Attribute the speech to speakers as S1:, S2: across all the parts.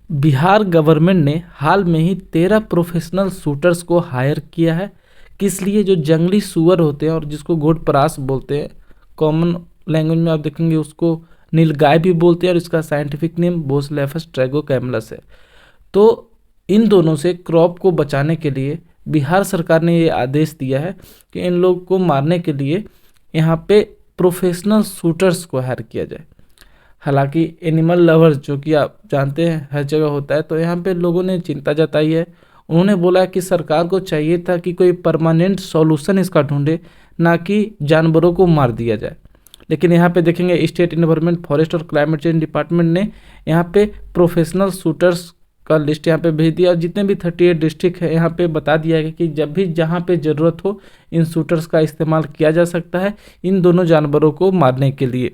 S1: Bihar government ने हाल में ही 13 professional shooters को हायर किया है। किस लिए? जो जंगली सूअर होते हैं और जिसको घोड़परास बोलते हैं, कॉमन लैंग्वेज में आप देखेंगे उसको नीलगाय भी बोलते हैं और इसका साइंटिफिक नेम बोसलेफस ट्रैगोकैमलस है। तो इन दोनों से क्रॉप को बचाने के लिए बिहार सरकार ने ये आदेश दिया है कि इन लोग को मारने के लिए यहाँ पे प्रोफेशनल शूटर्स को हायर किया जाए। हालांकि एनिमल लवर्स, जो कि आप जानते हैं हर जगह होता है, तो यहाँ पे लोगों ने चिंता जताई है। उन्होंने बोला कि सरकार को चाहिए था कि कोई परमानेंट सॉल्यूशन इसका ढूंढे, ना कि जानवरों को मार दिया जाए। लेकिन यहाँ पे देखेंगे स्टेट इन्वायरमेंट, फॉरेस्ट और क्लाइमेट चेंज डिपार्टमेंट ने यहाँ पे प्रोफेशनल शूटर्स का लिस्ट यहाँ पे भेज दिया और जितने भी 38 डिस्ट्रिक्ट है यहाँ पे बता दिया है कि जब भी जहाँ पे ज़रूरत हो इन शूटर्स का इस्तेमाल किया जा सकता है इन दोनों जानवरों को मारने के लिए।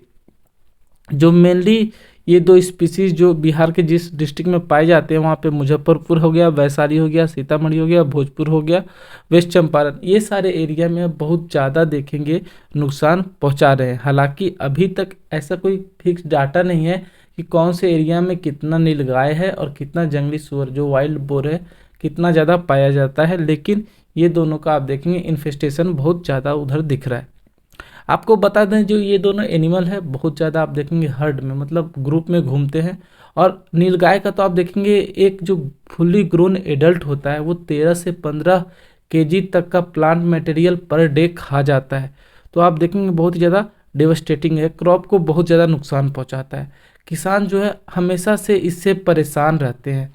S1: जो मेनली ये दो स्पीसीज जो बिहार के जिस डिस्ट्रिक्ट में पाए जाते हैं वहाँ पे मुजफ्फरपुर हो गया, वैशाली हो गया, सीतामढ़ी हो गया, भोजपुर हो गया, वेस्ट चंपारण, ये सारे एरिया में बहुत ज़्यादा देखेंगे नुकसान पहुँचा रहे हैं। हालांकि अभी तक ऐसा कोई फिक्स डाटा नहीं है कि कौन से एरिया में कितना नीलगाय है और कितना जंगली सूअर जो वाइल्ड बोर है कितना ज़्यादा पाया जाता है, लेकिन ये दोनों का आप देखेंगे इन्फेस्टेशन बहुत ज़्यादा उधर दिख रहा है। आपको बता दें जो ये दोनों एनिमल है बहुत ज़्यादा आप देखेंगे हर्ड में, मतलब ग्रुप में घूमते हैं। और नीलगाय का तो आप देखेंगे एक जो फुल्ली ग्रोन एडल्ट होता है वो 13 से 15 केजी तक का प्लांट मटेरियल पर डे खा जाता है। तो आप देखेंगे बहुत ही ज़्यादा डेवस्टेटिंग है, क्रॉप को बहुत ज़्यादा नुकसान पहुंचाता है। किसान जो है हमेशा से इससे परेशान रहते हैं।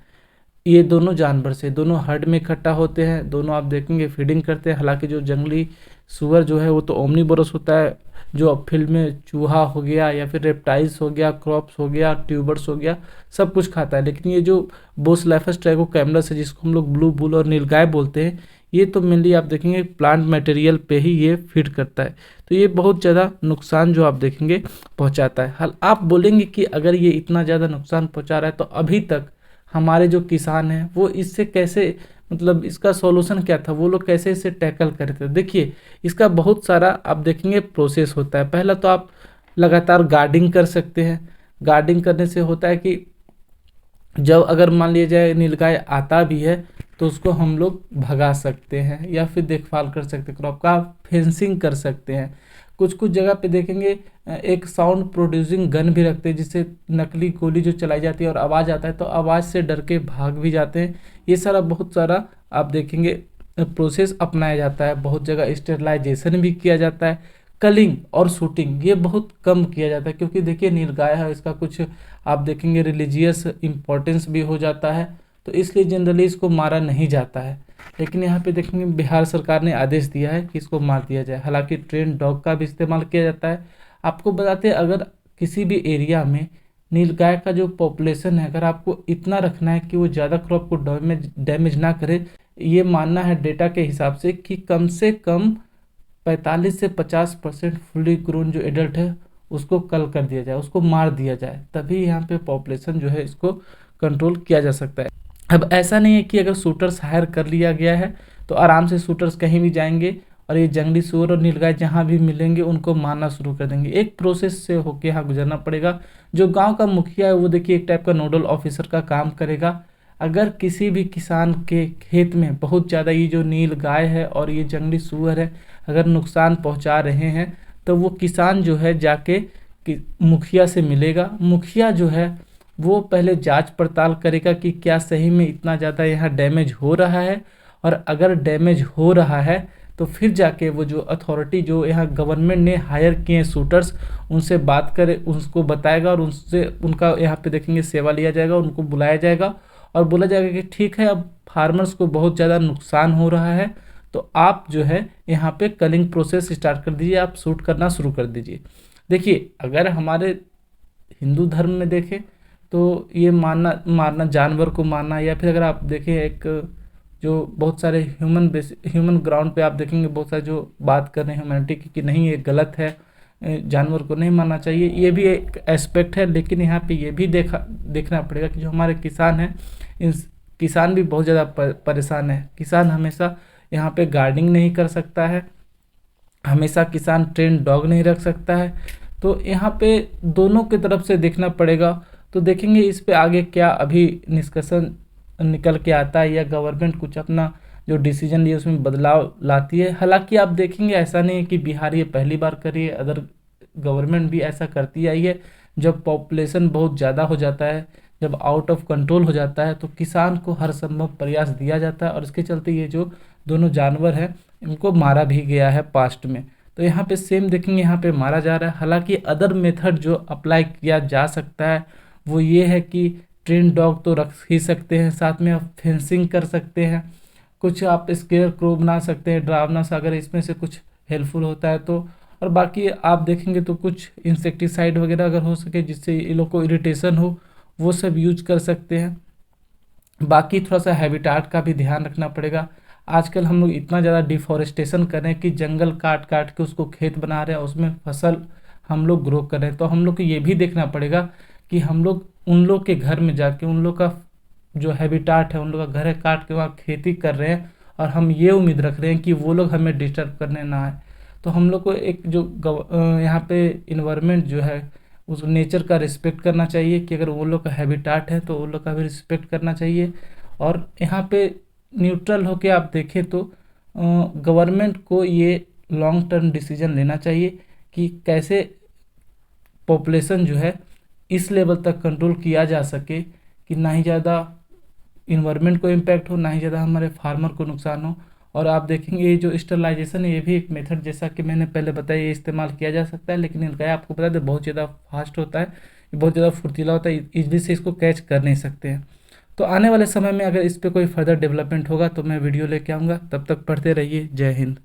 S1: ये दोनों जानवर से, दोनों हर्ड में इकट्ठा होते हैं, दोनों आप देखेंगे फीडिंग करते हैं। हालांकि जो जंगली सूअर जो है वो तो ओमनीवोरस होता है, जो फील्ड में चूहा हो गया या फिर रेप्टाइल्स हो गया, क्रॉप्स हो गया, ट्यूबर्स हो गया, सब कुछ खाता है। लेकिन ये जो बोसलेफस ट्रैगोकैमलस है जिसको हम लोग ब्लू बुल और नीलगाय बोलते हैं, ये तो मेनली आप देखेंगे प्लांट मटेरियल पे ही ये फीड करता है। तो ये बहुत ज़्यादा नुकसान जो आप देखेंगे पहुँचाता है। हाल आप बोलेंगे कि अगर ये इतना ज़्यादा नुकसान पहुँचा रहा है तो अभी तक हमारे जो किसान हैं वो इससे कैसे, मतलब इसका सॉल्यूशन क्या था, वो लोग कैसे इसे टैकल करे थे। देखिए इसका बहुत सारा आप देखेंगे प्रोसेस होता है। पहला तो आप लगातार गार्डिंग कर सकते हैं। गार्डिंग करने से होता है कि जब अगर मान लिया जाए नीलगाय आता भी है तो उसको हम लोग भगा सकते हैं या फिर देखभाल कर सकते हैं, क्रॉप का फेंसिंग कर सकते हैं। कुछ कुछ जगह पे देखेंगे एक साउंड प्रोड्यूसिंग गन भी रखते हैं जिससे नकली गोली जो चलाई जाती है और आवाज़ आता है तो आवाज़ से डर के भाग भी जाते हैं। ये सारा बहुत सारा आप देखेंगे प्रोसेस अपनाया जाता है। बहुत जगह स्टेरलाइजेशन भी किया जाता है। कलिंग और शूटिंग ये बहुत कम किया जाता है क्योंकि देखिए नीलगाय है, इसका कुछ आप देखेंगे रिलीजियस इम्पोर्टेंस भी हो जाता है, तो इसलिए जनरली इसको मारा नहीं जाता है। लेकिन यहाँ पे देखेंगे बिहार सरकार ने आदेश दिया है कि इसको मार दिया जाए। हालांकि ट्रेन डॉग का भी इस्तेमाल किया जाता है। आपको बताते हैं अगर किसी भी एरिया में नीलगाय का जो पॉपुलेशन है अगर आपको इतना रखना है कि वो ज़्यादा क्रॉप को डैमेज ना करे, ये मानना है डेटा के हिसाब से कम 45 से 50% फुली ग्रोन जो एडल्ट है उसको कल कर दिया जाए, उसको मार दिया जाए, तभी यहाँ पे पॉपुलेशन जो है इसको कंट्रोल किया जा सकता है। अब ऐसा नहीं है कि अगर शूटर्स हायर कर लिया गया है तो आराम से शूटर्स कहीं भी जाएंगे और ये जंगली सूअर और नीलगाय जहाँ भी मिलेंगे उनको मारना शुरू कर देंगे। एक प्रोसेस से होके यहाँ गुजरना पड़ेगा। जो गांव का मुखिया है वो देखिए एक टाइप का नोडल ऑफिसर का काम करेगा। अगर किसी भी किसान के खेत में बहुत ज़्यादा ये जो नीलगाय है और ये जंगली सूअर है अगर नुकसान पहुँचा रहे हैं तो वो किसान जो है जाके मुखिया से मिलेगा। मुखिया जो है वो पहले जांच पड़ताल करेगा कि क्या सही में इतना ज़्यादा यहाँ डैमेज हो रहा है, और अगर डैमेज हो रहा है तो फिर जाके वो जो अथॉरिटी जो यहाँ गवर्नमेंट ने हायर किए हैं शूटर्स उनसे बात करे, उसको बताएगा और उनसे उनका यहाँ पे देखेंगे सेवा लिया जाएगा, उनको बुलाया जाएगा और बोला जाएगा कि ठीक है अब फार्मर्स को बहुत ज़्यादा नुकसान हो रहा है तो आप जो है यहाँ पे कलिंग प्रोसेस स्टार्ट कर दीजिए, आप शूट करना शुरू कर दीजिए। देखिए अगर हमारे हिंदू धर्म में देखें तो ये मारना जानवर को मारना, या फिर अगर आप देखें एक जो बहुत सारे ह्यूमन ग्राउंड पे आप देखेंगे बहुत सारे जो बात कर रहे हैं ह्यूमैनिटी की कि नहीं ये गलत है, जानवर को नहीं मारना चाहिए, ये भी एक एस्पेक्ट है। लेकिन यहाँ पे ये भी देखना पड़ेगा कि जो हमारे किसान हैं इन किसान भी बहुत ज़्यादा परेशान है। किसान हमेशा यहाँ पे गार्डिंग नहीं कर सकता है, हमेशा किसान ट्रेन डॉग नहीं रख सकता है। तो यहाँ पे दोनों की तरफ से देखना पड़ेगा। तो देखेंगे इस पे आगे क्या अभी निष्कर्षण निकल के आता है या गवर्नमेंट कुछ अपना जो डिसीजन लिए उसमें बदलाव लाती है। हालांकि आप देखेंगे ऐसा नहीं है कि बिहार ये पहली बार करी है, अदर गवर्नमेंट भी ऐसा करती आई है। जब पॉपुलेशन बहुत ज़्यादा हो जाता है, जब आउट ऑफ कंट्रोल हो जाता है, तो किसान को हर संभव प्रयास दिया जाता है और इसके चलते ये जो दोनों जानवर हैं इनको मारा भी गया है पास्ट में। तो यहाँ पे सेम देखेंगे, यहाँ पे मारा जा रहा है। हालांकि अदर मेथड जो अप्लाई किया जा सकता है वो ये है कि ट्रेन डॉग तो रख ही सकते हैं, साथ में आप फेंसिंग कर सकते हैं, कुछ आप स्केयर क्रो बना सकते हैं डरावना सा, अगर इसमें से कुछ हेल्पफुल होता है तो। और बाकी आप देखेंगे तो कुछ इंसेक्टिसाइड वगैरह अगर हो सके जिससे ये लोग को इरिटेशन हो, वो सब यूज कर सकते हैं। बाकी थोड़ा सा हैबिटाट का भी ध्यान रखना पड़ेगा। आजकल हम लोग इतना ज़्यादा डिफॉरेस्टेशन कर रहे हैं कि जंगल काट काट के उसको खेत बना रहे हैं, उसमें फसल हम लोग ग्रो कर रहे हैं। तो हम लोग को ये भी देखना पड़ेगा कि हम लोग उन लोग के घर में जाके उन लोग का जो हैबिटाट है, उन लोग का घर है, काट के वहाँ खेती कर रहे हैं और हम ये उम्मीद रख रहे हैं कि वो लोग हमें डिस्टर्ब करने ना आए। तो हम लोग को एक जो यहाँ पे इन्वायरमेंट जो है उस नेचर का रिस्पेक्ट करना चाहिए कि अगर वो लोग का हैबिटाट है तो वो लोग का भी रिस्पेक्ट करना चाहिए। और यहाँ पे न्यूट्रल होके आप देखें तो गवर्नमेंट को ये लॉन्ग टर्म डिसीजन लेना चाहिए कि कैसे पॉपुलेशन जो है इस लेवल तक कंट्रोल किया जा सके कि ना ही ज़्यादा इन्वायरमेंट को इम्पैक्ट हो, ना ही ज़्यादा हमारे फार्मर को नुकसान हो। और आप देखेंगे ये जो स्टरलाइजेशन है ये भी एक मेथड, जैसा कि मैंने पहले बताया, ये इस्तेमाल किया जा सकता है, लेकिन इनका आपको बता दें बहुत ज़्यादा फास्ट होता है, ये बहुत ज़्यादा फुर्तीला होता है, इजली से इसको कैच कर नहीं सकते हैं। तो आने वाले समय में अगर इस पर कोई फर्दर डेवलपमेंट होगा तो मैं वीडियो लेके आऊँगा। तब तक पढ़ते रहिए। जय हिंद।